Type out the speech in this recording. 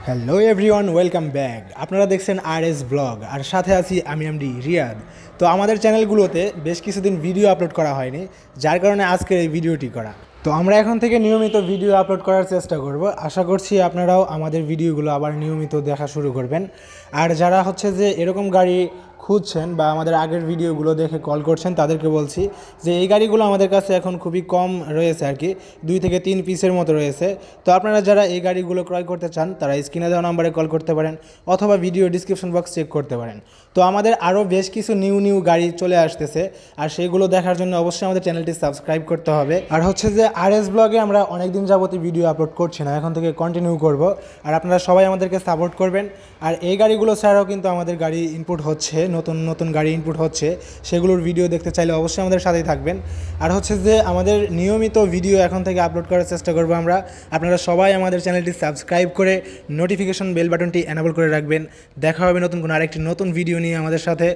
Hello everyone, welcome back. আপনারা দেখছেন RS blog, আর সাথে আছি আমি এমডি রিয়াদ। তো আমাদের চ্যানেলগুলোতে বেশ কিছুদিন ভিডিও আপলোড করা হয়নি, যার কারণে আজকের এই ভিডিওটি করা। তো আমরা এখন থেকে নিয়মিত ভিডিও আপলোড করার চেষ্টা করব। আশা করছি আপনারাও আমাদের ভিডিওগুলো আবার নিয়মিত দেখা শুরু করবেন। আর যারা হচ্ছে যে এরকম গাড়ি খুঁজছেন বা আমাদের আগের ভিডিওগুলো দেখে কল করছেন, তাদেরকে বলছি যে এই গাড়িগুলো আমাদের কাছে এখন খুবই কম রয়েছে, আর কি 2 থেকে 3 পিসের মতো রয়েছে। তো আপনারা যারা এই গাড়িগুলো ক্রয় করতে চান তারা স্ক্রিনে দেওয়া নাম্বারে কল করতে পারেন, অথবা ভিডিও ডিসক্রিপশন বক্স চেক করতে পারেন। তো আমাদের আরও বেশ কিছু নিউ গাড়ি চলে আসতেছে, আর সেগুলো দেখার জন্য অবশ্যই আমাদের চ্যানেলটি সাবস্ক্রাইব করতে হবে। আর হচ্ছে যে RS ব্লগে আমরা অনেক দিন যাবতীয় ভিডিও আপলোড করছি না, এখন থেকে কন্টিনিউ করব। আর আপনারা সবাই আমাদেরকে সাপোর্ট করবেন। আর এই গাড়িগুলো ছাড়াও কিন্তু আমাদের গাড়ি ইনপুট হচ্ছে, নতুন নতুন গাড়ি ইনপুট হচ্ছে, সেগুলোর ভিডিও দেখতে চাইলে অবশ্যই আমাদের সাথেই থাকবেন। আর হচ্ছে যে আমাদের নিয়মিত ভিডিও এখন থেকে আপলোড করার চেষ্টা করব আমরা। আপনারা সবাই আমাদের চ্যানেলটি সাবস্ক্রাইব করে নোটিফিকেশন বেল বাটনটি এনাবল করে রাখবেন। দেখা হবে নতুন কোনো আরেকটি নতুন ভিডিও নিয়ে আমাদের সাথে।